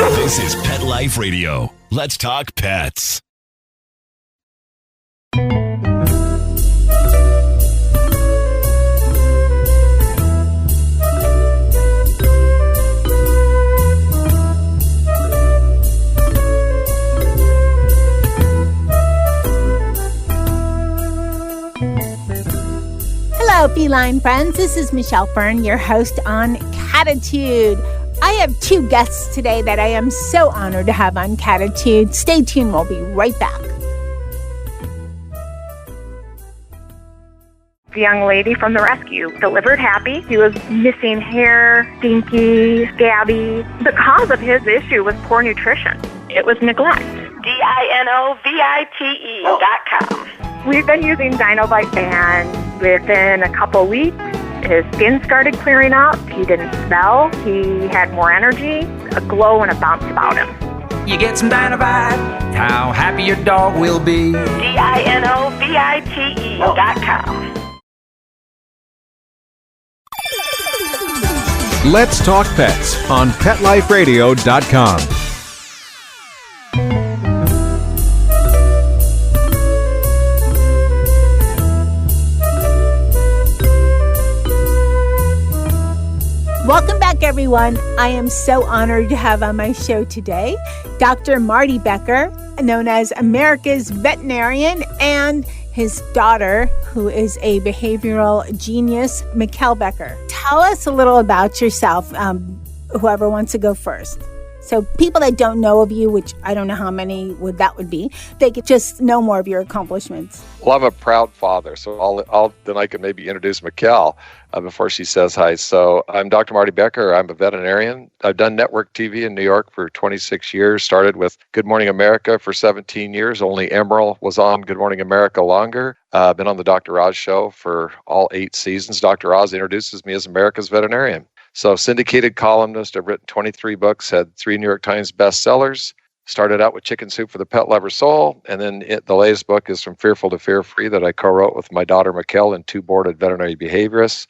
This is Pet Life Radio. Let's talk pets. Hello, feline friends. This is Fern, your host on Cattitude. I have two guests today that I am so honored to have on Cattitude. Stay tuned. We'll be right back. The young lady from the rescue delivered happy. He was missing hair, stinky, scabby. The cause of his issue was poor nutrition. It was neglect. DINOVITE.com. We've been using Dinovite, and within a couple weeks, his skin started clearing up. He didn't smell. He had more energy, a glow, and a bounce about him. You get some Dinovite, how happy your dog will be. DINOVITE.com. Let's Talk Pets on PetLifeRadio.com. Welcome back, everyone. I am so honored to have on my show today Dr. Marty Becker, known as America's Veterinarian, and his daughter, who is a behavioral genius, Mikkel Becker. Tell us a little about yourself, whoever wants to go first. So people that don't know of you, which I don't know how many that would be, they could just know more of your accomplishments. Well, I'm a proud father, so then I can maybe introduce Mikkel before she says hi. So I'm Dr. Marty Becker. I'm a veterinarian. I've done network TV in New York for 26 years, started with Good Morning America for 17 years. Only Emerald was on Good Morning America longer. Been on the Dr. Oz show for all 8 seasons. Dr. Oz introduces me as America's Veterinarian. So syndicated columnist. I've written 23 books, had 3 New York Times bestsellers. Started out with Chicken Soup for the Pet Lover Soul, and then the latest book is From Fearful to Fear-Free that I co-wrote with my daughter Mikkel and 2 boarded veterinary behaviorists.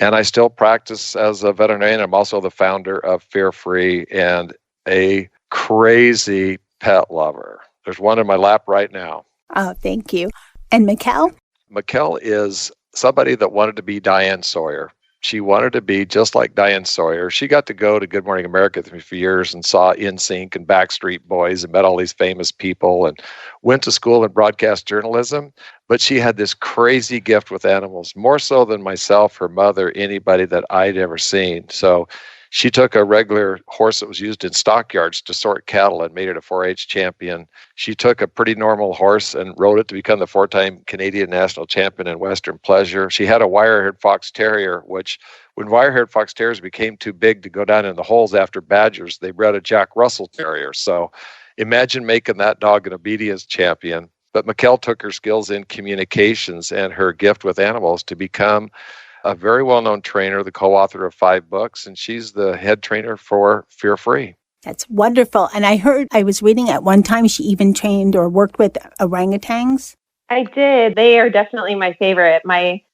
And I still practice as a veterinarian. I'm also the founder of Fear-Free and a crazy pet lover. There's one in my lap right now. Oh, thank you. And Mikkel? Mikkel is somebody that wanted to be Diane Sawyer. She wanted to be just like Diane Sawyer. She got to go to Good Morning America for a few years and saw NSYNC and Backstreet Boys and met all these famous people and went to school in broadcast journalism. But she had this crazy gift with animals, more so than myself, her mother, anybody that I'd ever seen. So she took a regular horse that was used in stockyards to sort cattle and made it a 4-H champion. She took a pretty normal horse and rode it to become the 4-time Canadian national champion in Western Pleasure. She had a wire-haired fox terrier, which when wire-haired fox terriers became too big to go down in the holes after badgers, they bred a Jack Russell Terrier. So imagine making that dog an obedience champion. But Mikkel took her skills in communications and her gift with animals to become a very well-known trainer, the co-author of 5 books, and she's the head trainer for Fear-Free. That's wonderful. And I was reading at one time she even trained or worked with orangutans. I did. They are definitely my favorite.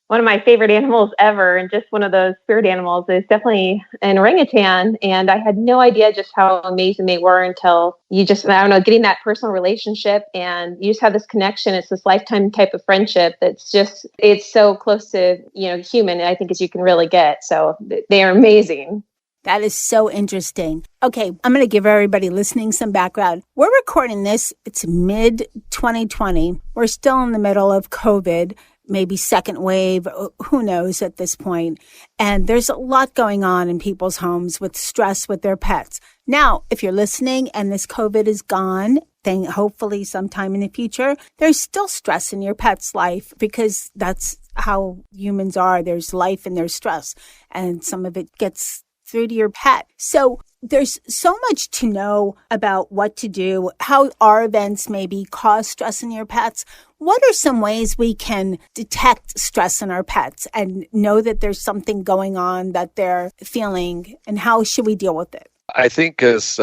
One of my favorite animals ever, and just one of those spirit animals, is definitely an orangutan. And I had no idea just how amazing they were until you just, I don't know, getting that personal relationship, and you just have this connection. It's this lifetime type of friendship that's it's so close to, human, I think, as you can really get. So they are amazing. That is so interesting. Okay, I'm going to give everybody listening some background. We're recording this. It's mid-2020. We're still in the middle of COVID, maybe second wave, who knows at this point. And there's a lot going on in people's homes with stress with their pets. Now, if you're listening and this COVID is gone, then hopefully sometime in the future, there's still stress in your pet's life because that's how humans are. There's life and there's stress. And some of it gets through to your pet. So there's so much to know about what to do, how our events maybe cause stress in your pets. What are some ways we can detect stress in our pets and know that there's something going on that they're feeling, and how should we deal with it? I think it's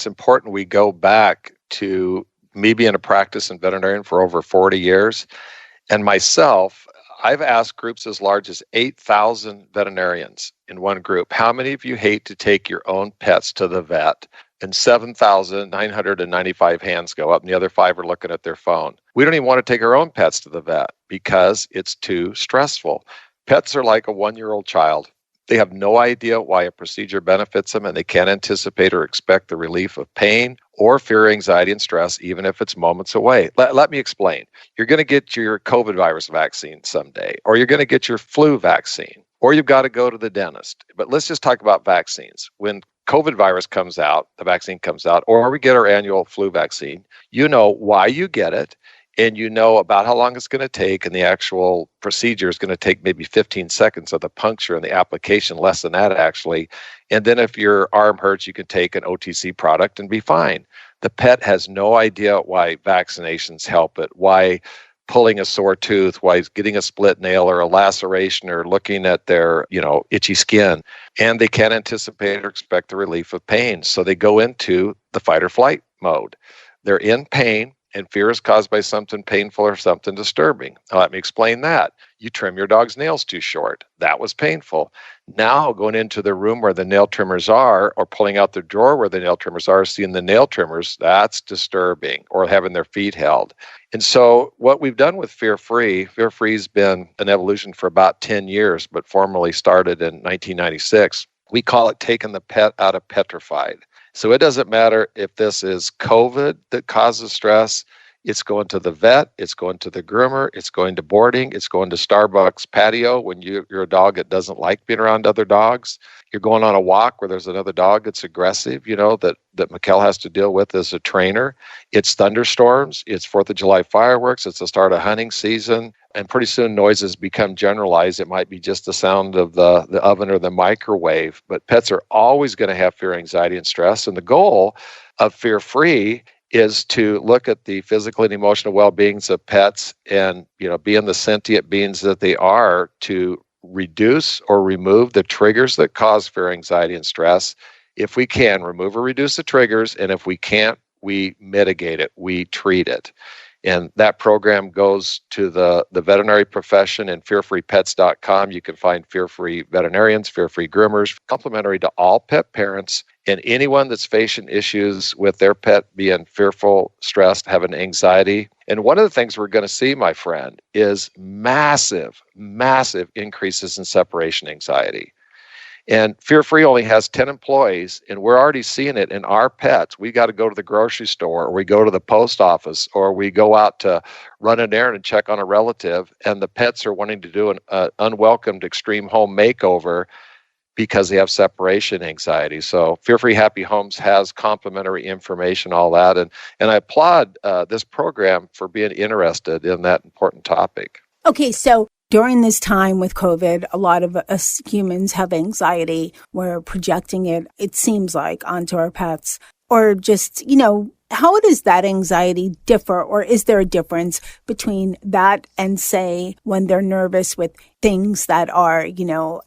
important we go back to me being a practicing veterinarian for over 40 years. And myself, I've asked groups as large as 8,000 veterinarians in one group, how many of you hate to take your own pets to the vet? and 7,995 hands go up, and the other 5 are looking at their phone. We don't even want to take our own pets to the vet because it's too stressful. Pets are like a 1-year-old child. They have no idea why a procedure benefits them, and they can't anticipate or expect the relief of pain or fear, anxiety, and stress, even if it's moments away. Let me explain. You're going to get your COVID virus vaccine someday, or you're going to get your flu vaccine, or you've got to go to the dentist. But let's just talk about vaccines. When COVID virus comes out, the vaccine comes out, or we get our annual flu vaccine, you know why you get it, and you know about how long it's going to take, and the actual procedure is going to take maybe 15 seconds of the puncture and the application, less than that actually. And then if your arm hurts, you can take an OTC product and be fine. The pet has no idea why vaccinations help it, why pulling a sore tooth, why getting a split nail or a laceration or looking at their, itchy skin. And they can't anticipate or expect the relief of pain. So they go into the fight or flight mode. They're in pain, and fear is caused by something painful or something disturbing. Now, let me explain that. You trim your dog's nails too short. That was painful. Now going into the room where the nail trimmers are, or pulling out the drawer where the nail trimmers are, seeing the nail trimmers, that's disturbing, or having their feet held. And so what we've done with Fear-Free's been an evolution for about 10 years, but formally started in 1996. We call it taking the pet out of petrified. So it doesn't matter if this is COVID that causes stress. It's going to the vet, it's going to the groomer, it's going to boarding, it's going to Starbucks patio when you're a dog that doesn't like being around other dogs. You're going on a walk where there's another dog that's aggressive, that Mikkel has to deal with as a trainer. It's thunderstorms, it's 4th of July fireworks, it's the start of hunting season, and pretty soon noises become generalized. It might be just the sound of the oven or the microwave, but pets are always going to have fear, anxiety, and stress. And the goal of Fear-Free is to look at the physical and emotional well-beings of pets and, being the sentient beings that they are, to reduce or remove the triggers that cause fear, anxiety, and stress. If we can, remove or reduce the triggers, and if we can't, we mitigate it, we treat it. And that program goes to the veterinary profession, and fearfreepets.com. You can find fear-free veterinarians, fear-free groomers, complimentary to all pet parents and anyone that's facing issues with their pet being fearful, stressed, having anxiety. And one of the things we're going to see, my friend, is massive increases in separation anxiety. And Fear-Free only has 10 employees, and we're already seeing it in our pets. We got to go to the grocery store, or we go to the post office, or we go out to run an errand and check on a relative, and the pets are wanting to do an unwelcomed extreme home makeover because they have separation anxiety. So Fear-Free Happy Homes has complimentary information, all that. And I applaud this program for being interested in that important topic. Okay, so during this time with COVID, a lot of us humans have anxiety. We're projecting it seems like, onto our pets. Or just, how does that anxiety differ? Or is there a difference between that and, say, when they're nervous with things that are,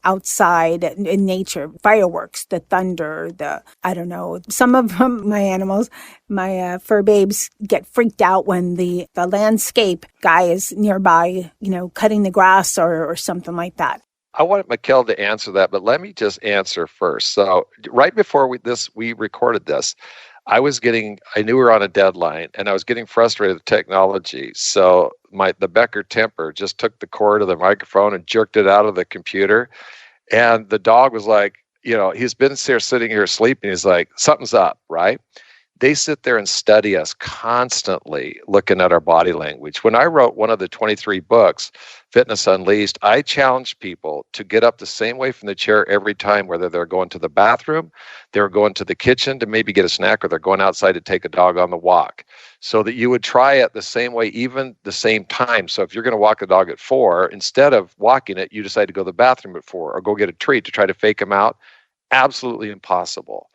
outside in nature, fireworks, the thunder, some of them, my animals, my fur babes get freaked out when the landscape guy is nearby, cutting the grass or something like that. I wanted Mikkel to answer that, but let me just answer first. So right before we recorded this, I knew we were on a deadline, and I was getting frustrated with technology. So the Becker temper just took the cord of the microphone and jerked it out of the computer. And the dog was like, he's been sitting here sleeping. He's like, something's up, right? They sit there and study us constantly, looking at our body language. When I wrote one of the 23 books, Fitness Unleashed, I challenged people to get up the same way from the chair every time, whether they're going to the bathroom, they're going to the kitchen to maybe get a snack, or they're going outside to take a dog on the walk, so that you would try it the same way, even the same time. So if you're going to walk the dog at 4, instead of walking it, you decide to go to the bathroom at 4 or go get a treat to try to fake them out. Absolutely impossible.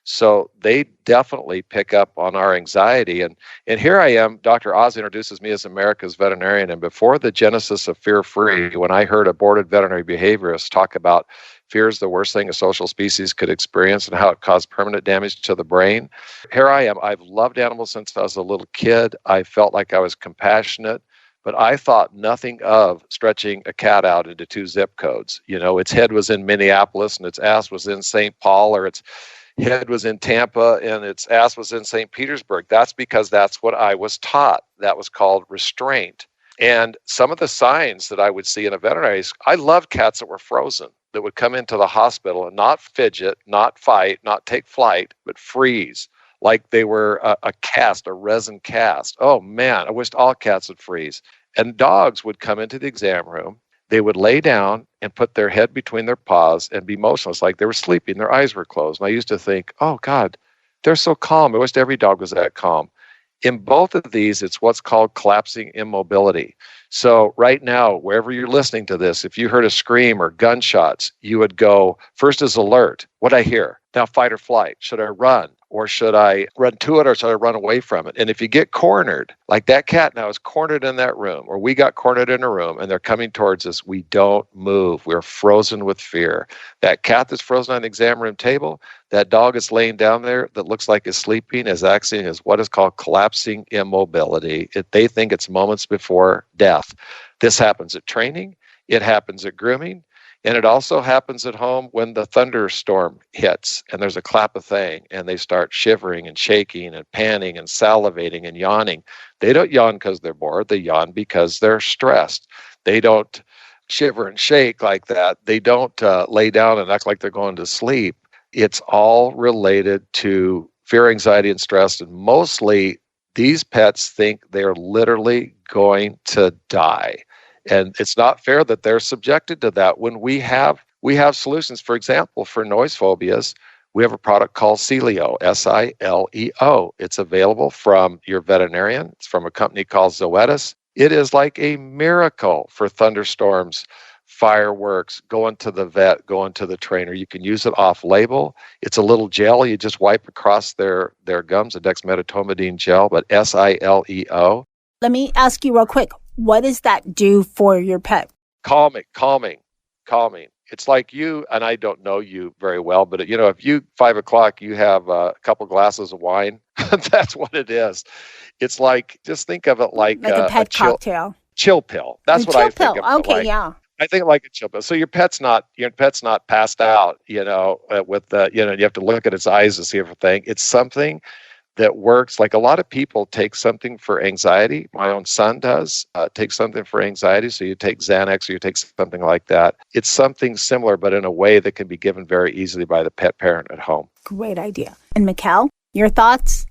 So they definitely pick up on our anxiety. And here I am, Dr. Oz introduces me as America's veterinarian. And before the genesis of Fear-Free, when I heard a boarded veterinary behaviorist talk about fear is the worst thing a social species could experience and how it caused permanent damage to the brain, here I am. I've loved animals since I was a little kid. I felt like I was compassionate, but I thought nothing of stretching a cat out into 2 zip codes. Its head was in Minneapolis and its ass was in St. Paul, or its head was in Tampa and its ass was in St. Petersburg. That's because that's what I was taught. That was called restraint. And some of the signs that I would see in a veterinary, I loved cats that were frozen, that would come into the hospital and not fidget, not fight, not take flight, but freeze, like they were a cast, a resin cast. Oh man, I wished all cats would freeze. And dogs would come into the exam room. They would lay down and put their head between their paws and be motionless, like they were sleeping. Their eyes were closed. And I used to think, oh God, they're so calm. I wished every dog was that calm. In both of these, it's what's called collapsing immobility. So right now, wherever you're listening to this, if you heard a scream or gunshots, you would go, first is alert. What'd I hear? Now fight or flight. Should I run? Or should I run to it, or should I run away from it? And if you get cornered, like that cat now is cornered in that room, or we got cornered in a room and they're coming towards us, we don't move. We're frozen with fear. That cat that's frozen on the exam room table, that dog is laying down there that looks like is sleeping, is actually is what is called collapsing immobility. They think it's moments before death. This happens at training. It happens at grooming. And it also happens at home when the thunderstorm hits and there's a clap of thing and they start shivering and shaking and panting and salivating and yawning. They don't yawn because they're bored. They yawn because they're stressed. They don't shiver and shake like that. They don't lay down and act like they're going to sleep. It's all related to fear, anxiety, and stress. And mostly these pets think they're literally going to die. And it's not fair that they're subjected to that when we have solutions. For example, for noise phobias, we have a product called Sileo, S-I-L-E-O. It's available from your veterinarian. It's from a company called Zoetis. It is like a miracle for thunderstorms, fireworks, going to the vet, going to the trainer. You can use it off-label. It's a little gel you just wipe across their gums, a dexmedetomidine gel, but S-I-L-E-O. Let me ask you real quick. What does that do for your pet? Calming. It's like you, and I don't know you very well, but if you 5 o'clock, you have a couple glasses of wine, that's what it is. It's like, just think of it like a pet cocktail. Chill pill. That's what I think of it Okay, like. yeah. I think like a chill pill. So your pet's not passed out, you have to look at its eyes to see everything. It's something that works. Like a lot of people take something for anxiety. My own son does take something for anxiety. So you take Xanax or you take something like that. It's something similar, but in a way that can be given very easily by the pet parent at home. Great idea. And Mikkel, your thoughts?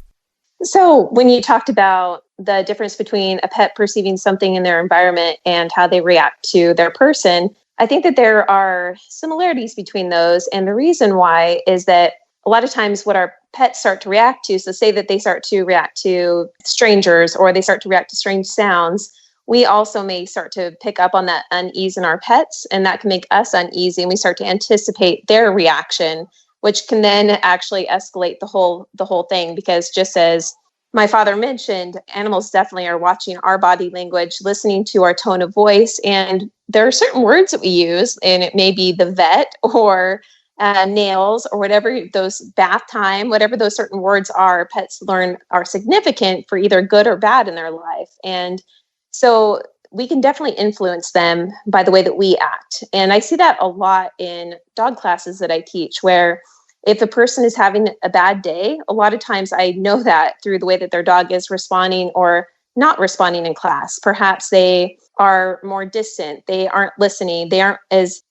So when you talked about the difference between a pet perceiving something in their environment and how they react to their person, I think that there are similarities between those. And the reason why is that a lot of times what our pets start to react to, so say that they start to react to strangers or they start to react to strange sounds, we also may start to pick up on that unease in our pets, and that can make us uneasy, and we start to anticipate their reaction, which can then actually escalate the whole thing. Because just as my father mentioned, animals definitely are watching our body language, listening to our tone of voice, and there are certain words that we use, and it may be the vet or nails or whatever, those bath time, whatever those certain words are, pets learn are significant for either good or bad in their life. And so we can definitely influence them by the way that we act. And I see that a lot in dog classes that I teach, where if a person is having a bad day, a lot of times I know that through the way that their dog is responding or not responding in class. Perhaps they are more distant. They aren't listening. They aren't as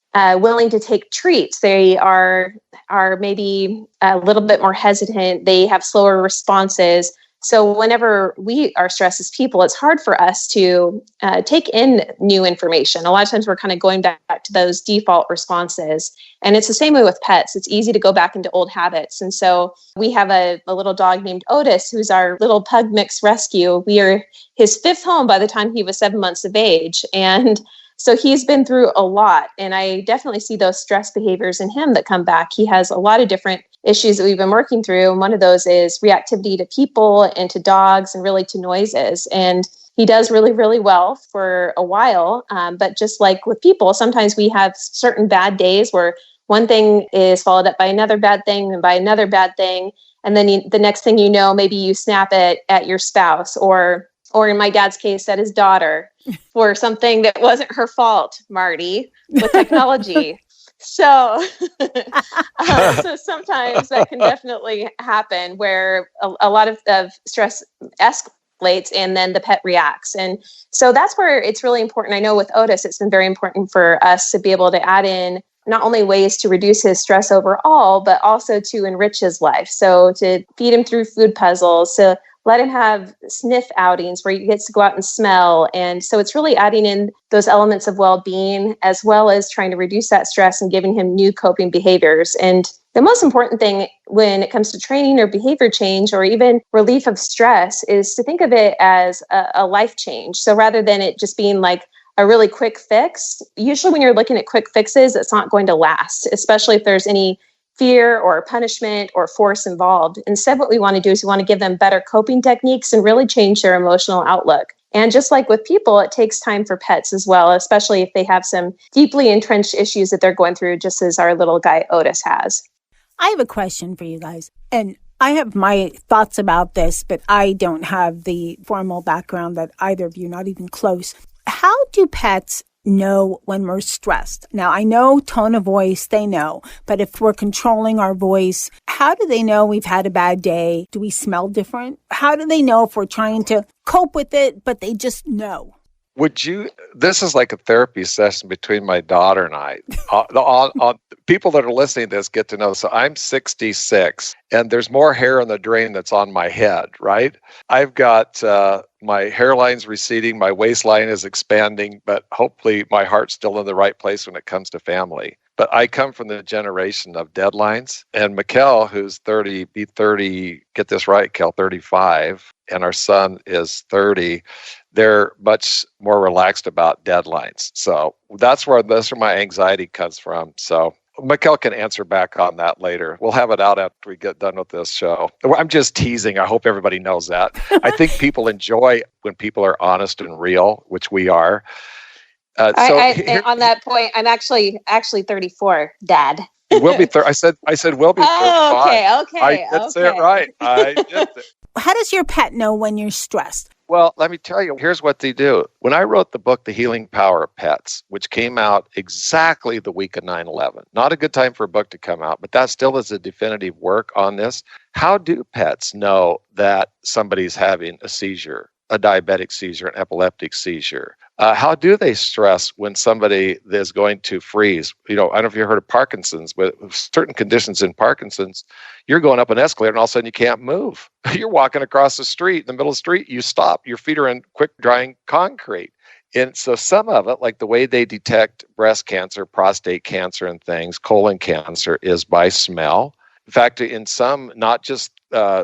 willing to take treats. They are maybe a little bit more hesitant. They have slower responses. So whenever we are stressed as people, it's hard for us to take in new information. A lot of times we're kind of going back to those default responses. And it's the same way with pets. It's easy to go back into old habits. And so we have a little dog named Otis, who's our little pug mix rescue. We are his fifth home by the time he was 7 months of age. And so he's been through a lot, and I definitely see those stress behaviors in him that come back. He has a lot of different issues that we've been working through. And one of those is reactivity to people and to dogs and really to noises. And he does really, really well for a while. But just like with people, sometimes we have certain bad days where one thing is followed up by another bad thing and by another bad thing. And then the next thing you know, maybe you snap at your spouse or in my dad's case, at his daughter for something that wasn't her fault, Marty, with technology. So, so sometimes that can definitely happen where a lot of stress escalates and then the pet reacts. And so that's where it's really important. I know with Otis, it's been very important for us to be able to add in not only ways to reduce his stress overall, but also to enrich his life. So to feed him through food puzzles, to let him have sniff outings where he gets to go out and smell. And so it's really adding in those elements of well-being, as well as trying to reduce that stress and giving him new coping behaviors. And the most important thing when it comes to training or behavior change or even relief of stress is to think of it as a life change. So rather than it just being like a really quick fix, usually when you're looking at quick fixes, it's not going to last, especially if there's any fear or punishment or force involved. Instead, what we want to do is we want to give them better coping techniques and really change their emotional outlook. And just like with people, it takes time for pets as well, especially if they have some deeply entrenched issues that they're going through, just as our little guy Otis has. I have a question for you guys. And I have my thoughts about this, but I don't have the formal background that either of you, not even close. How do pets know when we're stressed? Now, I know tone of voice, they know, but if we're controlling our voice, how do they know we've had a bad day? Do we smell different? How do they know if we're trying to cope with it, but they just know? This is like a therapy session between my daughter and I. People that are listening to this get to know. So I'm 66 and there's more hair on the drain that's on my head, right? I've got my hairline's receding, my waistline is expanding, but hopefully my heart's still in the right place when it comes to family. But I come from the generation of deadlines. And Mikkel, who's 30, get this right, Kel, 35, and our son is 30, they're much more relaxed about deadlines. So that's where my anxiety comes from. So Mikkel can answer back on that later. We'll have it out after we get done with this show. I'm just teasing. I hope everybody knows that. I think people enjoy when people are honest and real, which we are. On that point, I'm actually 34, Dad. We'll be I said we'll be 35. Oh, okay. I did say it right. I did. How does your pet know when you're stressed? Well, let me tell you, here's what they do. When I wrote the book, The Healing Power of Pets, which came out exactly the week of 9/11, not a good time for a book to come out, but that still is a definitive work on this. How do pets know that somebody's having a seizure, a diabetic seizure, an epileptic seizure? How do they stress when somebody is going to freeze? I don't know if you've heard of Parkinson's, but certain conditions in Parkinson's, you're going up an escalator and all of a sudden you can't move. You're walking across the street, in the middle of the street, you stop. Your feet are in quick drying concrete. And so some of it, like the way they detect breast cancer, prostate cancer and things, colon cancer, is by smell. In fact, in some, not just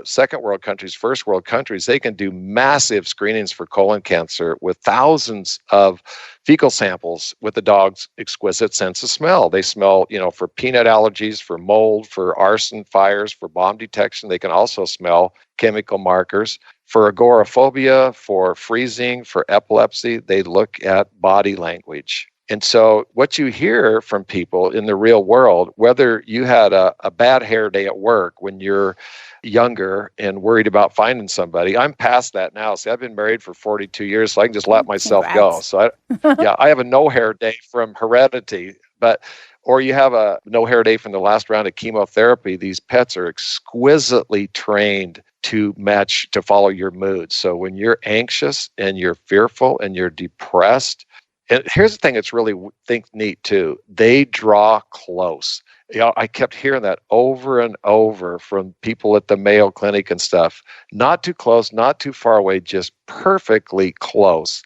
second world countries, first world countries, they can do massive screenings for colon cancer with thousands of fecal samples with the dog's exquisite sense of smell. They smell, for peanut allergies, for mold, for arson fires, for bomb detection. They can also smell chemical markers. For agoraphobia, for freezing, for epilepsy, they look at body language. And so what you hear from people in the real world, whether you had a bad hair day at work when you're younger and worried about finding somebody, I'm past that now. See, I've been married for 42 years, so I can just let myself go. So I have a no hair day from heredity, or you have a no hair day from the last round of chemotherapy. These pets are exquisitely trained to follow your mood. So when you're anxious and you're fearful and you're depressed, and here's the thing that's really neat too. They draw close. I kept hearing that over and over from people at the Mayo Clinic and stuff. Not too close, not too far away, just perfectly close.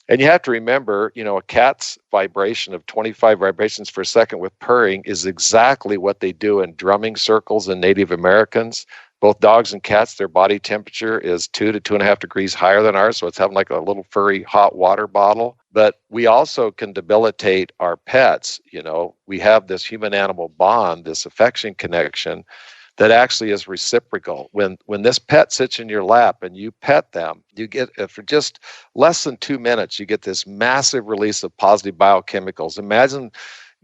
And you have to remember, a cat's vibration of 25 vibrations per second with purring is exactly what they do in drumming circles in Native Americans. Both dogs and cats, their body temperature is 2 to 2.5 degrees higher than ours, so it's having like a little furry hot water bottle. But we also can debilitate our pets. We have this human-animal bond, this affection connection that actually is reciprocal. When this pet sits in your lap and you pet them, you get, for just less than 2 minutes, you get this massive release of positive biochemicals. Imagine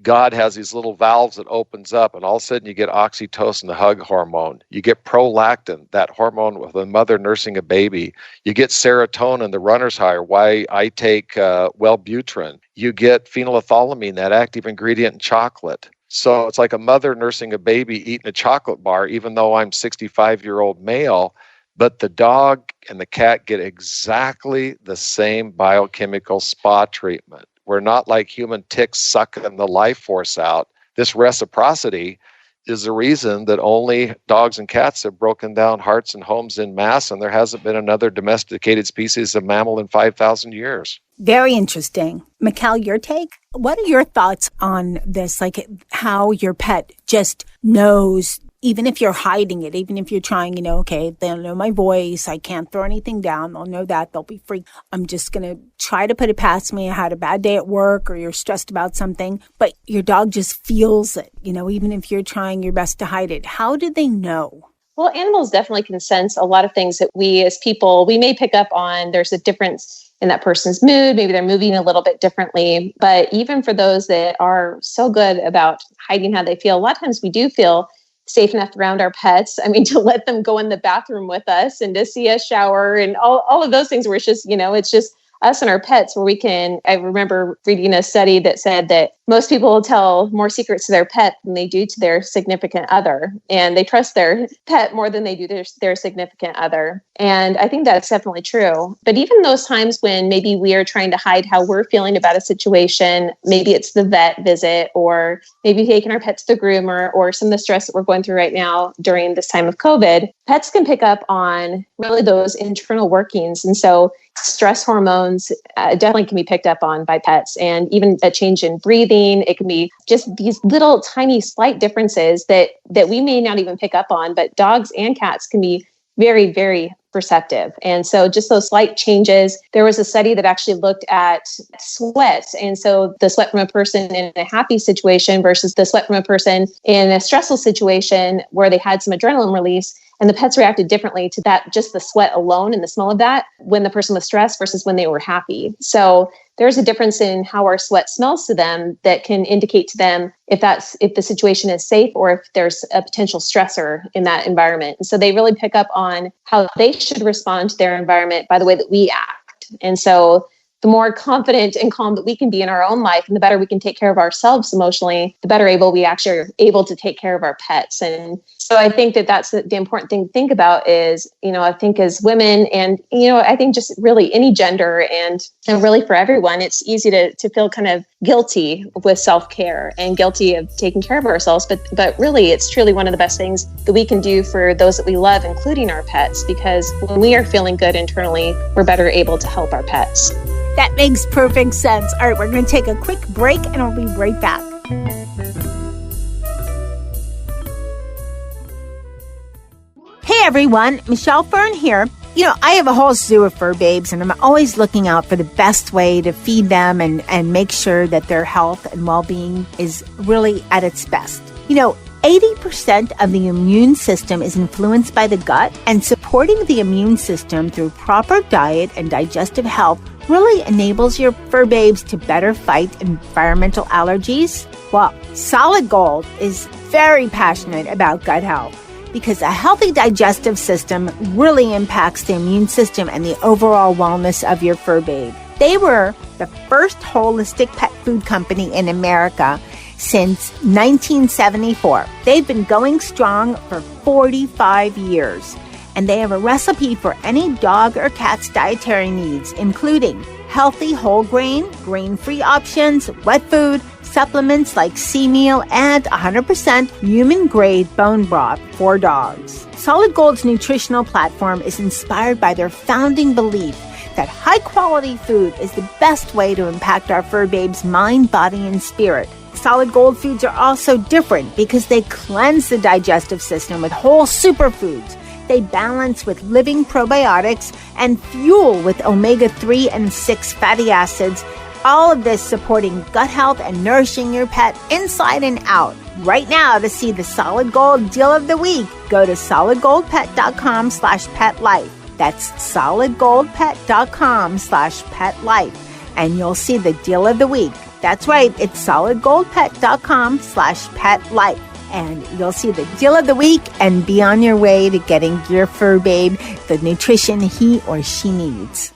God has these little valves that opens up, and all of a sudden you get oxytocin, the hug hormone. You get prolactin, that hormone with a mother nursing a baby. You get serotonin, the runner's high, or why I take Wellbutrin. You get phenylethylamine, that active ingredient in chocolate. So it's like a mother nursing a baby eating a chocolate bar, even though I'm 65-year-old male, but the dog and the cat get exactly the same biochemical spa treatment. We're not like human ticks sucking the life force out. This reciprocity is the reason that only dogs and cats have broken down hearts and homes en masse, and there hasn't been another domesticated species of mammal in 5,000 years. Very interesting. Mikkel, your take? What are your thoughts on this? Like how your pet just knows, even if you're hiding it, even if you're trying, okay, they'll know my voice. I can't throw anything down. They'll know that. They'll be free. I'm just going to try to put it past me. I had a bad day at work or you're stressed about something, but your dog just feels it, even if you're trying your best to hide it. How do they know? Well, animals definitely can sense a lot of things that we as people, we may pick up on. There's a difference in that person's mood. Maybe they're moving a little bit differently. But even for those that are so good about hiding how they feel, a lot of times we do feel safe enough around our pets. I mean, to let them go in the bathroom with us and to see us shower and all of those things where it's just, it's just us and our pets where we can. I remember reading a study that said that most people will tell more secrets to their pet than they do to their significant other. And they trust their pet more than they do their significant other. And I think that's definitely true. But even those times when maybe we are trying to hide how we're feeling about a situation, maybe it's the vet visit or maybe taking our pet to the groomer or some of the stress that we're going through right now during this time of COVID, pets can pick up on really those internal workings. And so stress hormones definitely can be picked up on by pets, and even a change in breathing. It can be just these little tiny slight differences that we may not even pick up on, but dogs and cats can be very, very perceptive. And so just those slight changes, there was a study that actually looked at sweat. And so the sweat from a person in a happy situation versus the sweat from a person in a stressful situation where they had some adrenaline release. And the pets reacted differently to that, just the sweat alone and the smell of that when the person was stressed versus when they were happy. So there's a difference in how our sweat smells to them that can indicate to them if the situation is safe or if there's a potential stressor in that environment. And so they really pick up on how they should respond to their environment by the way that we act. And so the more confident and calm that we can be in our own life and the better we can take care of ourselves emotionally, the better we actually are able to take care of our pets. And so I think that that's the important thing to think about is, I think as women and, I think just really any gender and really for everyone, it's easy to feel kind of guilty with self-care and guilty of taking care of ourselves. But really, it's truly one of the best things that we can do for those that we love, including our pets, because when we are feeling good internally, we're better able to help our pets. That makes perfect sense. All right, we're going to take a quick break and I'll be right back. Hey everyone, Michelle Fern here. I have a whole zoo of fur babes and I'm always looking out for the best way to feed them and make sure that their health and well-being is really at its best. 80% of the immune system is influenced by the gut, and supporting the immune system through proper diet and digestive health really enables your fur babes to better fight environmental allergies. Well, Solid Gold is very passionate about gut health because a healthy digestive system really impacts the immune system and the overall wellness of your fur babe. They were the first holistic pet food company in America since 1974. They've been going strong for 45 years, and they have a recipe for any dog or cat's dietary needs, including healthy whole grain, grain-free options, wet food, supplements like sea meal, and 100% human-grade bone broth for dogs. Solid Gold's nutritional platform is inspired by their founding belief that high-quality food is the best way to impact our fur babe's mind, body, and spirit. Solid Gold foods are also different because they cleanse the digestive system with whole superfoods. They balance with living probiotics and fuel with omega-3 and 6 fatty acids, all of this supporting gut health and nourishing your pet inside and out. Right now, to see the Solid Gold deal of the week, go to solidgoldpet.com/petlife. That's solidgoldpet.com/petlife, and you'll see the deal of the week. That's right, it's solidgoldpet.com/petlife. And you'll see the deal of the week and be on your way to getting your fur babe the nutrition he or she needs.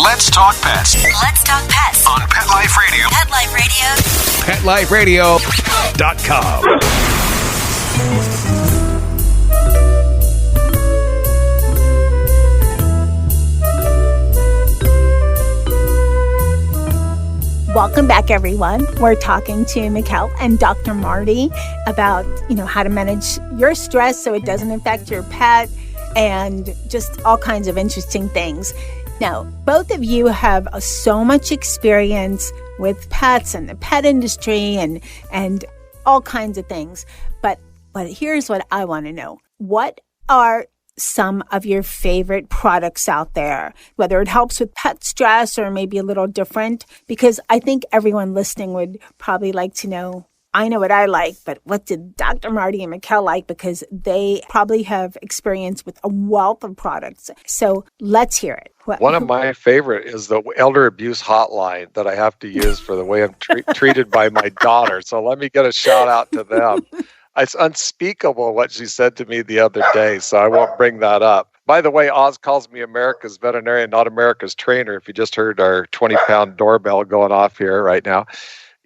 Let's Talk Pets Let's Talk Pets on Pet Life Radio. Pet Life Radio. PetLifeRadio.com. Welcome back, everyone. We're talking to Mikkel and Dr. Marty about, how to manage your stress so it doesn't affect your pet and just all kinds of interesting things. Now, both of you have so much experience with pets and the pet industry and all kinds of things. But here's what I want to know. What are some of your favorite products out there, whether it helps with pet stress or maybe a little different? Because I think everyone listening would probably like to know, I know what I like, but what did Dr. Marty and Mikkel like? Because they probably have experience with a wealth of products. So let's hear it. One of my favorite is the elder abuse hotline that I have to use for the way I'm treated by my daughter. So let me get a shout out to them. It's unspeakable what she said to me the other day, so I won't bring that up. By the way, Oz calls me America's veterinarian, not America's trainer, if you just heard our 20-pound doorbell going off here right now.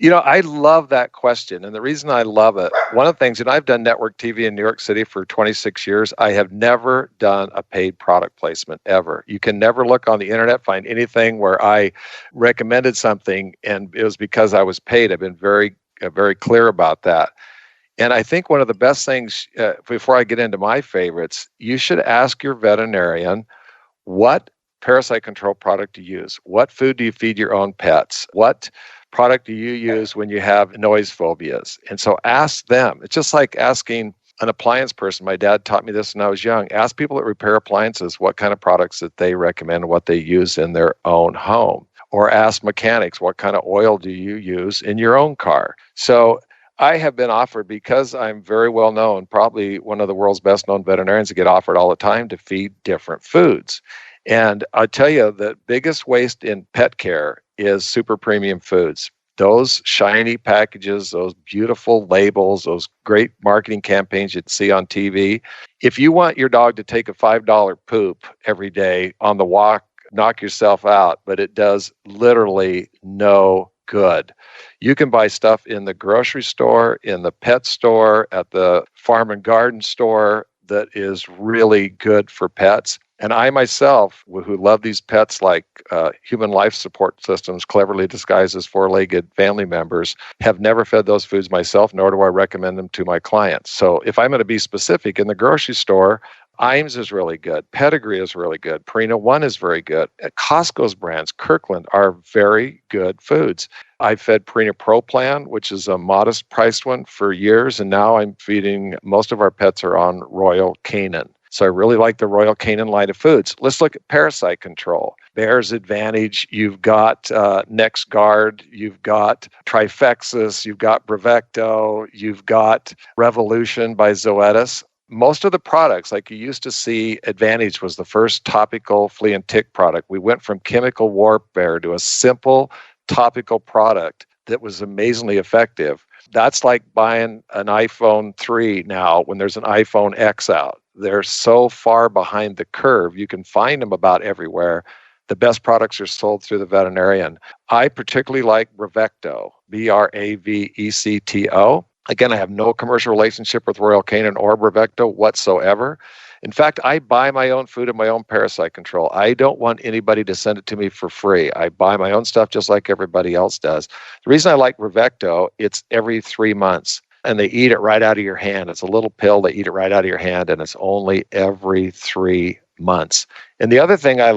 I love that question. And the reason I love it, one of the things, I've done network TV in New York City for 26 years. I have never done a paid product placement ever. You can never look on the internet, find anything where I recommended something and it was because I was paid. I've been very, very clear about that. And I think one of the best things, before I get into my favorites, you should ask your veterinarian what parasite control product to use. What food do you feed your own pets? What product do you use when you have noise phobias? And so ask them. It's just like asking an appliance person. My dad taught me this when I was young. Ask people that repair appliances what kind of products that they recommend, what they use in their own home. Or ask mechanics, what kind of oil do you use in your own car? So I have been offered, because I'm very well known, probably one of the world's best known veterinarians, to get offered all the time to feed different foods. And I tell you, the biggest waste in pet care is super premium foods. Those shiny packages, those beautiful labels, those great marketing campaigns you'd see on TV. If you want your dog to take a $5 poop every day on the walk, knock yourself out, but it does literally no good. You can buy stuff in the grocery store, in the pet store, at the farm and garden store that is really good for pets. And I myself, who love these pets like human life support systems cleverly disguised as four-legged family members, have never fed those foods myself, nor do I recommend them to my clients. So if I'm going to be specific, in the grocery store, Iams is really good. Pedigree is really good. Purina One is very good. Costco's brands, Kirkland, are very good foods. I fed Purina Pro Plan, which is a modest priced one, for years, and now I'm feeding, most of our pets are on Royal Canin. So I really like the Royal Canin line of foods. Let's look at parasite control. Bear's Advantage, you've got NexGard, you've got Trifexis, you've got Bravecto, you've got Revolution by Zoetis. Most of the products, like you used to see, Advantage was the first topical flea and tick product. We went from chemical warfare to a simple topical product that was amazingly effective. That's like buying an iPhone 3 now when there's an iPhone X out. They're so far behind the curve. You can find them about everywhere. The best products are sold through the veterinarian. I particularly like Bravecto, Bravecto. Again, I have no commercial relationship with Royal Canin or Bravecto whatsoever. In fact, I buy my own food and my own parasite control. I don't want anybody to send it to me for free. I buy my own stuff just like everybody else does. The reason I like Bravecto, it's every 3 months, and they eat it right out of your hand. It's a little pill. They eat it right out of your hand, and it's only every 3 months. And the other thing I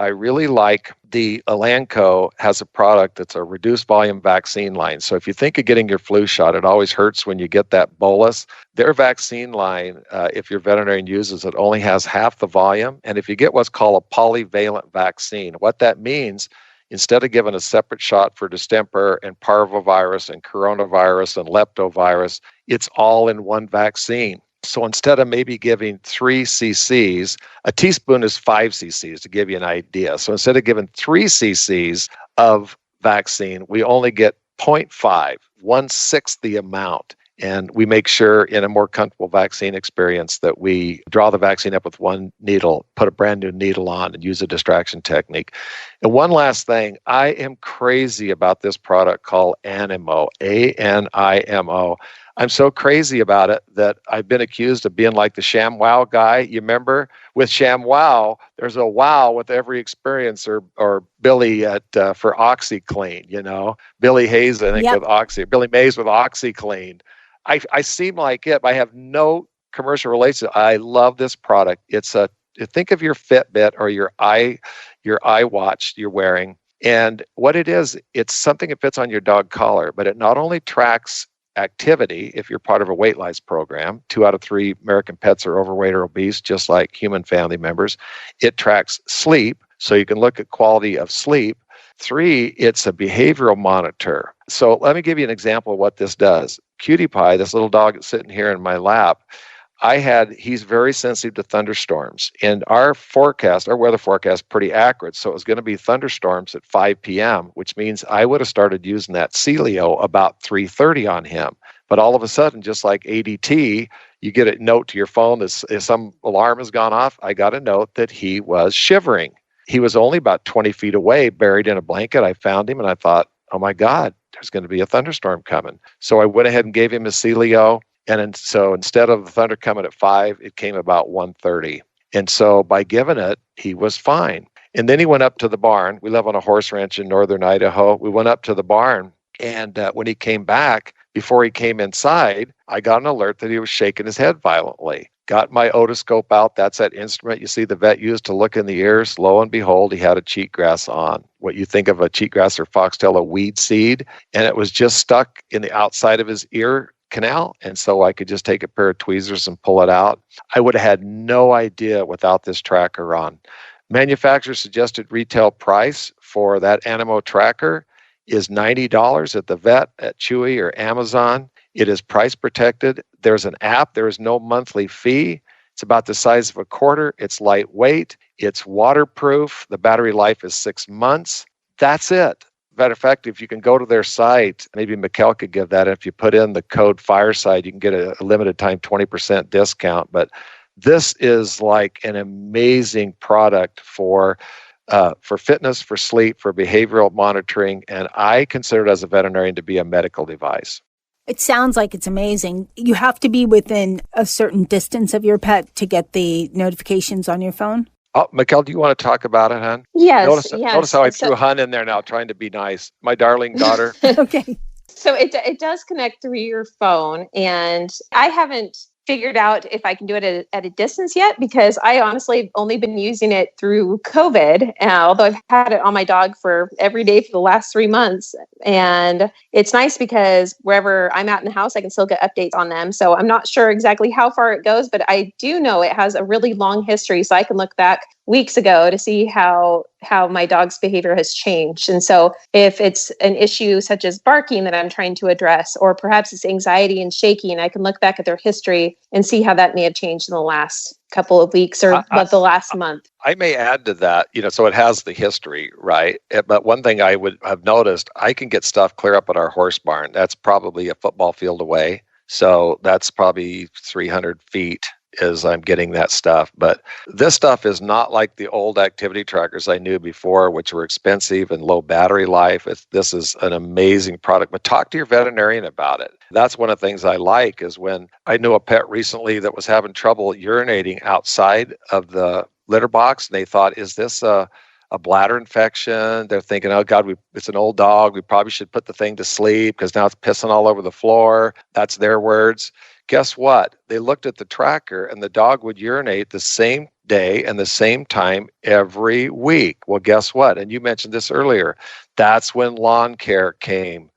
really like the Elanco has a product that's a reduced volume vaccine line. So if you think of getting your flu shot, it always hurts when you get that bolus. Their vaccine line, if your veterinarian uses it, only has half the volume. And if you get what's called a polyvalent vaccine, what that means, instead of giving a separate shot for distemper and parvovirus and coronavirus and leptovirus, it's all in one vaccine. So instead of maybe giving 3 cc's, a teaspoon is 5 cc's to give you an idea. So instead of giving 3 cc's of vaccine, we only get 0.5, 1/6 the amount. And we make sure in a more comfortable vaccine experience that we draw the vaccine up with one needle, put a brand new needle on, and use a distraction technique. And one last thing, I am crazy about this product called Animo, A-N-I-M-O. I'm so crazy about it that I've been accused of being like the ShamWow guy. You remember with ShamWow, there's a wow with every experience, or Billy at for OxyClean, Billy Hayes, I think, with Billy Mays with OxyClean. I seem like it, but I have no commercial relation. I love this product. Think of your Fitbit or your iWatch you're wearing. And what it is, it's something that fits on your dog collar, but it not only tracks activity if you're part of a weight loss program. 2 out of 3 American pets are overweight or obese, just like human family members. It tracks sleep, so you can look at quality of sleep. 3, it's a behavioral monitor. So let me give you an example of what this does. Cutie Pie, this little dog that's sitting here in my lap, he's very sensitive to thunderstorms. And our weather forecast, pretty accurate. So it was going to be thunderstorms at 5 p.m., which means I would have started using that Celio about 3:30 on him. But all of a sudden, just like ADT, you get a note to your phone that some alarm has gone off. I got a note that he was shivering. He was only about 20 feet away, buried in a blanket. I found him and I thought, oh my God, there's going to be a thunderstorm coming. So I went ahead and gave him a Celio. And so instead of the thunder coming at 5, it came about 1:30. And so by giving it, he was fine. And then he went up to the barn. We live on a horse ranch in northern Idaho. We went up to the barn. And when he came back, before he came inside, I got an alert that he was shaking his head violently. Got my otoscope out. That's that instrument you see the vet use to look in the ears. Lo and behold, he had a cheatgrass on. What you think of a cheatgrass or foxtail, a weed seed. And it was just stuck in the outside of his ear canal, and so I could just take a pair of tweezers and pull it out. I would have had no idea without this tracker on. Manufacturer suggested retail price for that Animo tracker is $90 at the vet, at Chewy or Amazon. It is price protected. There's an app. There is no monthly fee. It's about the size of a quarter. It's lightweight. It's waterproof. The battery life is 6 months. That's it. Matter of fact, if you can go to their site, maybe Mikkel could give that. If you put in the code Fireside, you can get a limited time 20% discount. But this is like an amazing product for fitness, for sleep, for behavioral monitoring, and I consider it as a veterinarian to be a medical device. It sounds like it's amazing. You have to be within a certain distance of your pet to get the notifications on your phone? Oh, Mikkel, do you want to talk about it, hon? Yes. Notice how I threw Hun in there now, trying to be nice. My darling daughter. Okay. So it does connect through your phone, and I haven't figured out if I can do it at a distance yet, because I honestly have only been using it through COVID, although I've had it on my dog for every day for the last 3 months. And it's nice because wherever I'm at in the house, I can still get updates on them. So I'm not sure exactly how far it goes, but I do know it has a really long history. So I can look back weeks ago to see how my dog's behavior has changed. And so if it's an issue such as barking that I'm trying to address, or perhaps it's anxiety and shaking, I can look back at their history and see how that may have changed in the last couple of weeks or the last month. I may add to that, so it has the history, right? But one thing I would have noticed, I can get stuff clear up at our horse barn. That's probably a football field away. So that's probably 300 feet as I'm getting that stuff. But this stuff is not like the old activity trackers I knew before, which were expensive and low battery life. This is an amazing product. But talk to your veterinarian about it. That's one of the things I like, is when I knew a pet recently that was having trouble urinating outside of the litter box, and they thought, is this a bladder infection? They're thinking, oh God, it's an old dog. We probably should put the thing to sleep because now it's pissing all over the floor. That's their words. Guess what? They looked at the tracker and the dog would urinate the same day and the same time every week. Well, guess what? And you mentioned this earlier. That's when lawn care came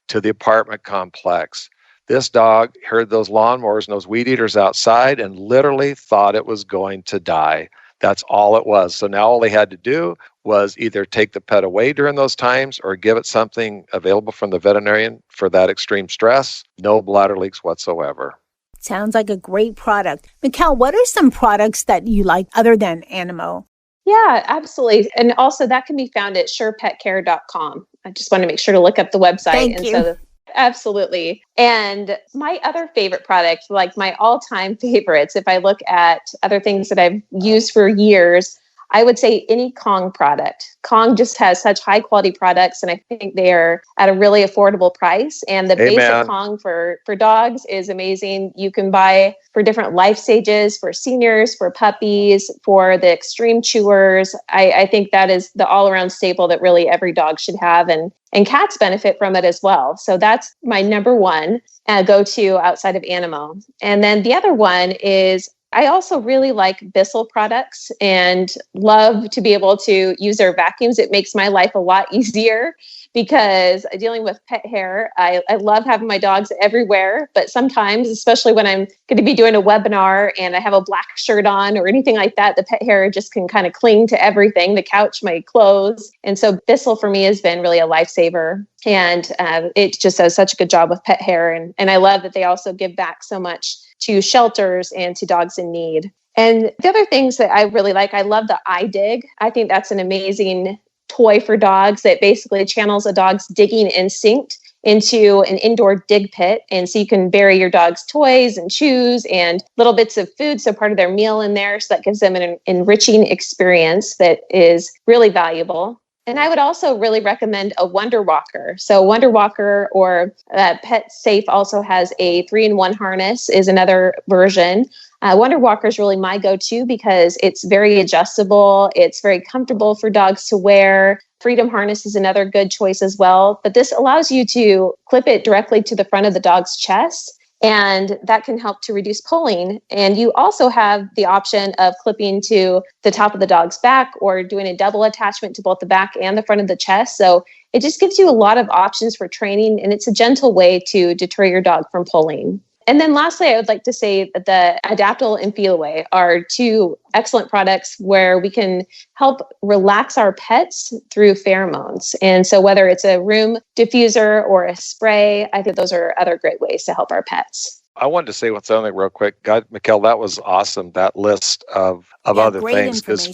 to the apartment complex. This dog heard those lawnmowers and those weed eaters outside and literally thought it was going to die. That's all it was. So now all they had to do was either take the pet away during those times or give it something available from the veterinarian for that extreme stress. No bladder leaks whatsoever. Sounds like a great product. Mikkel, what are some products that you like other than Animo? Yeah, absolutely. And also that can be found at surepetcare.com. I just want to make sure to look up the website. Thank you. So Absolutely. And my other favorite product, like my all-time favorites, if I look at other things that I've used for years, I would say any Kong product. Kong just has such high quality products, and I think they are at a really affordable price. And the basic Kong for dogs is amazing. You can buy for different life stages, for seniors, for puppies, for the extreme chewers. I think that is the all-around staple that really every dog should have. And cats benefit from it as well. So that's my number one go-to outside of Animo. And then the other one is I also really like Bissell products and love to be able to use their vacuums. It makes my life a lot easier because dealing with pet hair, I love having my dogs everywhere. But sometimes, especially when I'm going to be doing a webinar and I have a black shirt on or anything like that, the pet hair just can kind of cling to everything, the couch, my clothes. And so Bissell for me has been really a lifesaver. And it just does such a good job with pet hair. And I love that they also give back so much to shelters and to dogs in need. And the other things that I really like, I love the iDig. I think that's an amazing toy for dogs that basically channels a dog's digging instinct into an indoor dig pit. And so you can bury your dog's toys and chews and little bits of food, so part of their meal in there. So that gives them an enriching experience that is really valuable. And I would also really recommend a Wonder Walker. So Wonder Walker or Pet Safe also has a 3-in-1 harness is another version. Wonder Walker is really my go-to because it's very adjustable. It's very comfortable for dogs to wear. Freedom Harness is another good choice as well. But this allows you to clip it directly to the front of the dog's chest. And that can help to reduce pulling. And you also have the option of clipping to the top of the dog's back or doing a double attachment to both the back and the front of the chest. So it just gives you a lot of options for training. And it's a gentle way to deter your dog from pulling. And then lastly, I would like to say that the Adaptil and Feel-Away are two excellent products where we can help relax our pets through pheromones. And so whether it's a room diffuser or a spray, I think those are other great ways to help our pets. I wanted to say something real quick. God, Mikkel, that was awesome, that list of other things. Because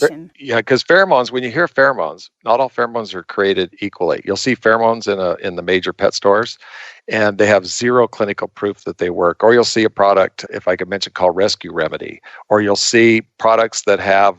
pheromones, when you hear pheromones, not all pheromones are created equally. You'll see pheromones in the major pet stores, and they have zero clinical proof that they work. Or you'll see a product, if I could mention, called Rescue Remedy. Or you'll see products that have,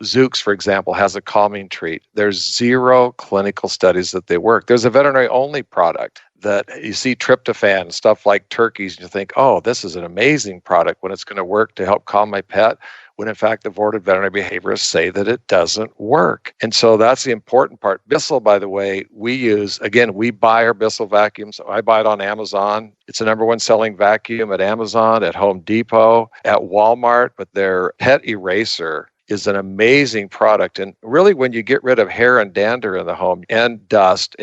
Zooks, for example, has a calming treat. There's zero clinical studies that they work. There's a veterinary-only product that you see tryptophan, stuff like turkeys, and you think, oh, this is an amazing product when it's going to work to help calm my pet, when in fact the board of veterinary behaviorists say that it doesn't work. And so that's the important part. Bissell, by the way, we buy our Bissell vacuums. I buy it on Amazon. It's the number one selling vacuum at Amazon, at Home Depot, at Walmart, but their pet eraser is an amazing product. And really, when you get rid of hair and dander in the home and dust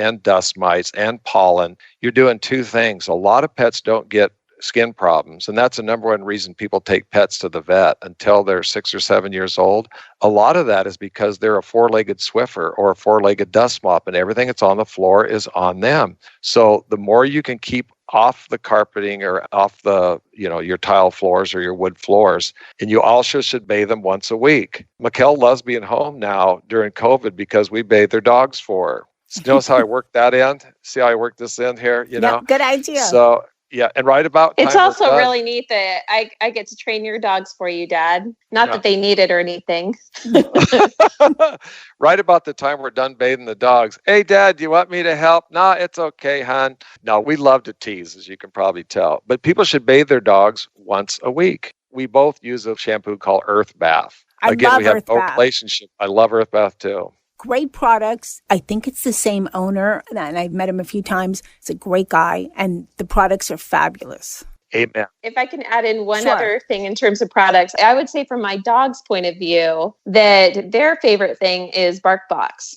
mites and pollen, you're doing two things. A lot of pets don't get skin problems, and that's the number one reason people take pets to the vet until they're 6 or 7 years old. A lot of that is because they're a four-legged Swiffer or a four-legged dust mop, and everything that's on the floor is on them. So the more you can keep off the carpeting or off the, your tile floors or your wood floors, and you also should bathe them once a week. Mikkel loves being home now during COVID because we bathe their dogs for her. Notice how I worked that end? See how I worked this end here? Yeah, good idea. So, yeah, and right about time it's also really neat that I get to train your dogs for you, Dad. Not that they need it or anything. Right about the time we're done bathing the dogs. Hey, Dad, do you want me to help? No, it's okay, hon. No, we love to tease, as you can probably tell. But people should bathe their dogs once a week. We both use a shampoo called Earth Bath. Again, we have no relationship. I love Earth Bath too. Great products. I think it's the same owner, and I've met him a few times. He's a great guy, and the products are fabulous. Amen. If I can add in one other thing in terms of products, I would say from my dog's point of view that their favorite thing is BarkBox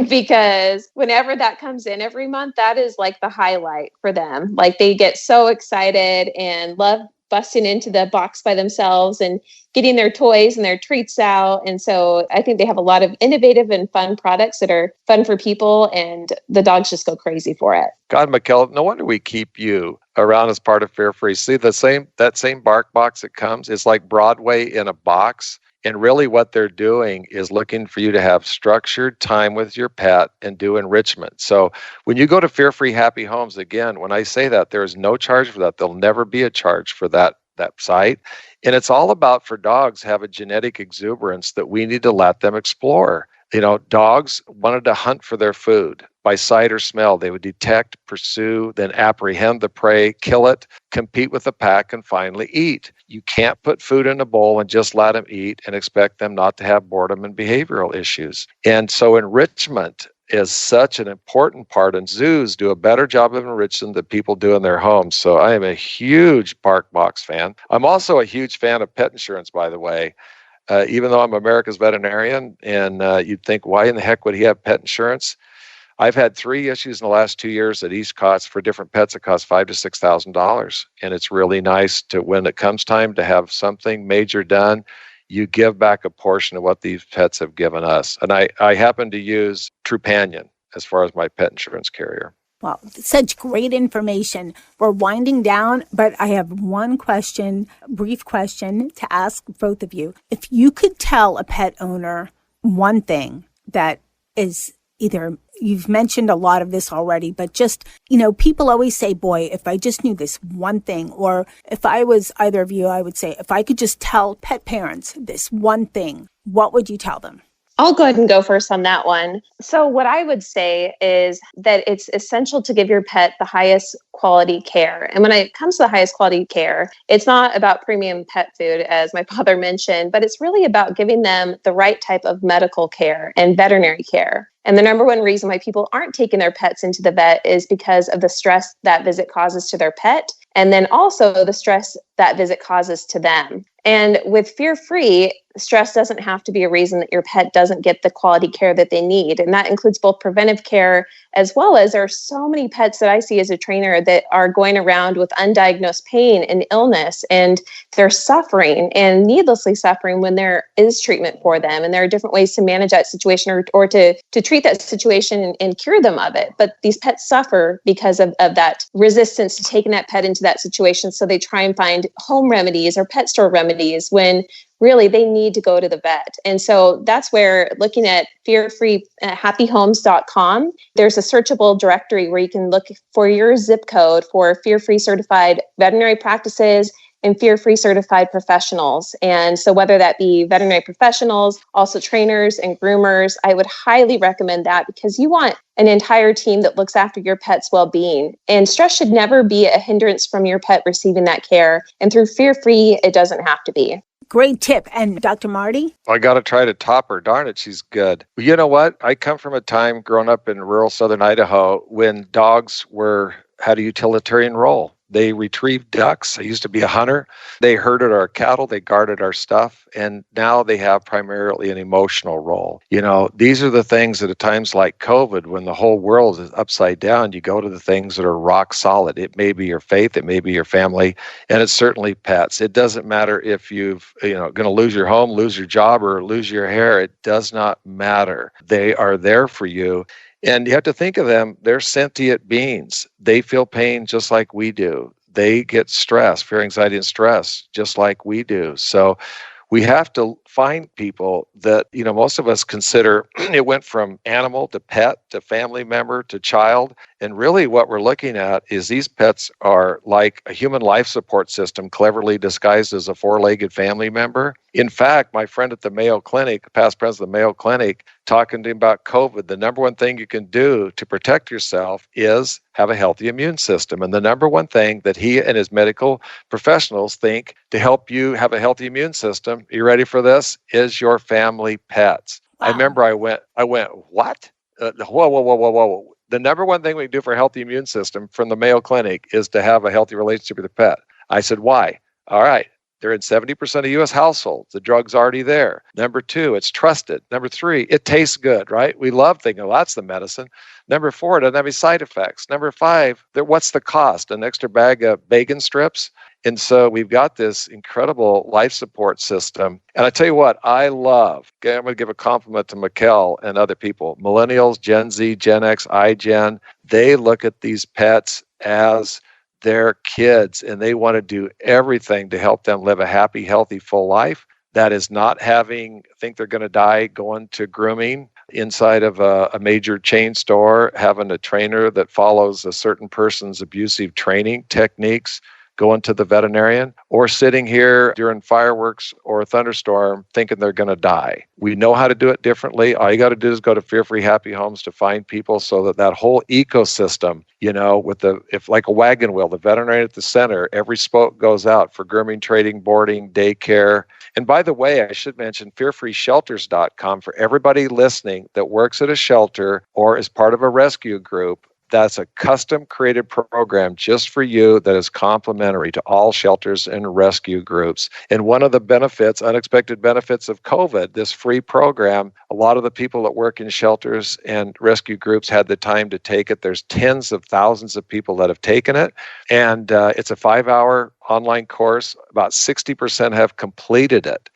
because whenever that comes in every month, that is like the highlight for them. Like they get so excited and love busting into the box by themselves and getting their toys and their treats out. And so I think they have a lot of innovative and fun products that are fun for people, and the dogs just go crazy for it. God, Mikkel, no wonder we keep you around as part of Fear Free. See, that same BarkBox that comes, it's like Broadway in a box. And really what they're doing is looking for you to have structured time with your pet and do enrichment. So when you go to Fear Free Happy Homes, again, when I say that, there is no charge for that. There'll never be a charge for that site. And it's all about, for dogs, have a genetic exuberance that we need to let them explore. Dogs wanted to hunt for their food by sight or smell. They would detect, pursue, then apprehend the prey, kill it, compete with the pack, and finally eat. You can't put food in a bowl and just let them eat and expect them not to have boredom and behavioral issues. And so enrichment is such an important part, and zoos do a better job of enriching than people do in their homes. So I am a huge Bark Box fan. I'm also a huge fan of pet insurance, by the way. Even though I'm America's veterinarian, and you'd think, why in the heck would he have pet insurance? I've had 3 issues in the last 2 years that each costs, for different pets, it costs $5,000 to $6,000. And it's really nice to, when it comes time to have something major done, you give back a portion of what these pets have given us. And I happen to use Trupanion as far as my pet insurance carrier. Well, such great information. We're winding down, but I have one question, brief question to ask both of you. If you could tell a pet owner one thing that is either, you've mentioned a lot of this already, but just, people always say, boy, if I just knew this one thing, or if I was either of you, I would say, if I could just tell pet parents this one thing, what would you tell them? I'll go ahead and go first on that one. So what I would say is that it's essential to give your pet the highest quality care. And when it comes to the highest quality care, it's not about premium pet food, as my father mentioned, but it's really about giving them the right type of medical care and veterinary care. And the number one reason why people aren't taking their pets into the vet is because of the stress that visit causes to their pet, and then also the stress that visit causes to them. And with Fear Free, stress doesn't have to be a reason that your pet doesn't get the quality care that they need. And that includes both preventive care, as well as there are so many pets that I see as a trainer that are going around with undiagnosed pain and illness, and they're suffering and needlessly suffering when there is treatment for them. And there are different ways to manage that situation or to treat that situation and cure them of it. But these pets suffer because of that resistance to taking that pet into that situation. So they try and find home remedies or pet store remedies when really they need to go to the vet. And so that's where, looking at fearfreehappyhomes.com, there's a searchable directory where you can look for your zip code for fear-free certified veterinary practices and fear-free certified professionals. And so whether that be veterinary professionals, also trainers and groomers, I would highly recommend that, because you want an entire team that looks after your pet's well-being. And stress should never be a hindrance from your pet receiving that care. And through Fear Free, it doesn't have to be. Great tip. And Dr. Marty? I got to try to top her. Darn it, she's good. Well, you know what? I come from a time growing up in rural southern Idaho when dogs had a utilitarian role. They retrieved ducks. I used to be a hunter. They herded our cattle. They guarded our stuff. And now they have primarily an emotional role. These are the things at times like COVID, when the whole world is upside down, you go to the things that are rock solid. It may be your faith. It may be your family. And it's certainly pets. It doesn't matter if you've, going to lose your home, lose your job, or lose your hair. It does not matter. They are there for you. And you have to think of them, they're sentient beings. They feel pain just like we do. They get stress, fear, anxiety, and stress just like we do. So we have to find people that, most of us consider it went from animal to pet to family member to child. And really what we're looking at is these pets are like a human life support system cleverly disguised as a four-legged family member. In fact, my friend at the Mayo Clinic, past president of the Mayo Clinic, talking to him about COVID, the number one thing you can do to protect yourself is have a healthy immune system. And the number one thing that he and his medical professionals think to help you have a healthy immune system, you ready for this, is your family pets. Wow. I remember I went, what? Whoa. The number one thing we can do for a healthy immune system from the Mayo Clinic is to have a healthy relationship with the pet. I said, why? All right. They're in 70% of U.S. households. The drug's already there. Number 2, it's trusted. Number 3, it tastes good, right? We love thinking, well, that's the medicine. Number 4, it doesn't have any side effects. Number 5, what's the cost? An extra bag of bacon strips? And so we've got this incredible life support system. And I tell you what, I'm going to give a compliment to Mikkel and other people. Millennials, Gen Z, Gen X, iGen, they look at these pets as their kids, and they want to do everything to help them live a happy, healthy, full life. that is not think they're going to die going to grooming inside of a major chain store, having a trainer that follows a certain person's abusive training techniques, going to the veterinarian, or sitting here during fireworks or a thunderstorm thinking they're going to die. We know how to do it differently. All you got to do is go to Fear Free Happy Homes to find people, so that whole ecosystem, if like a wagon wheel, the veterinarian at the center, every spoke goes out for grooming, trading, boarding, daycare. And by the way, I should mention fearfreeshelters.com for everybody listening that works at a shelter or is part of a rescue group. That's a custom created program just for you that is complimentary to all shelters and rescue groups. And one of the unexpected benefits of COVID, this free program, a lot of the people that work in shelters and rescue groups had the time to take it. There's tens of thousands of people that have taken it. And it's a 5-hour online course. About 60% have completed it.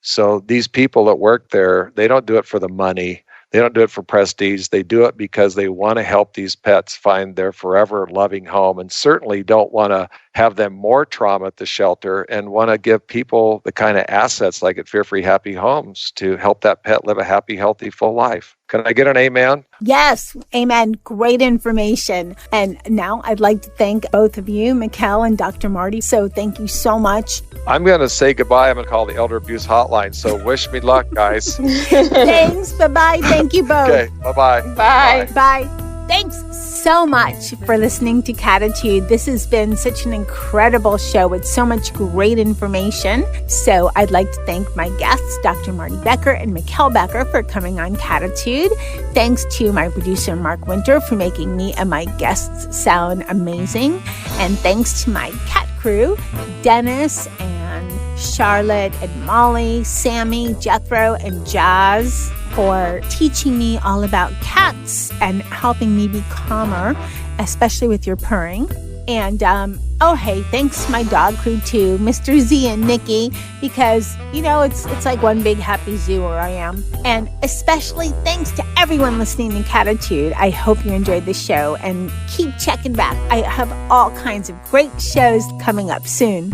So these people that work there, they don't do it for the money. They don't do it for prestige. They do it because they want to help these pets find their forever loving home, and certainly don't want to have them more trauma at the shelter, and want to give people the kind of assets like at Fear Free Happy Homes to help that pet live a happy, healthy, full life. Can I get an amen? Yes, amen. Great information. And now I'd like to thank both of you, Mikkel and Dr. Marty. So thank you so much. I'm going to say goodbye. I'm going to call the Elder Abuse Hotline. So wish me luck, guys. Thanks. Bye-bye. Thank you both. Okay. Bye-bye. Bye. Bye. Thanks so much for listening to Cattitude. This has been such an incredible show with so much great information. So I'd like to thank my guests, Dr. Marty Becker and Mikkel Becker, for coming on Cattitude. Thanks to my producer, Mark Winter, for making me and my guests sound amazing. And thanks to my cat crew, Dennis and Charlotte and Molly, Sammy, Jethro, and Jazz, for teaching me all about cats and helping me be calmer, especially with your purring. And, hey, thanks to my dog crew too, Mr. Z and Nikki, because, it's like one big happy zoo where I am. And especially thanks to everyone listening to Cattitude. I hope you enjoyed the show, and keep checking back. I have all kinds of great shows coming up soon.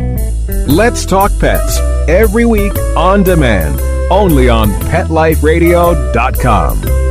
Let's Talk Pets, every week on demand, only on PetLifeRadio.com.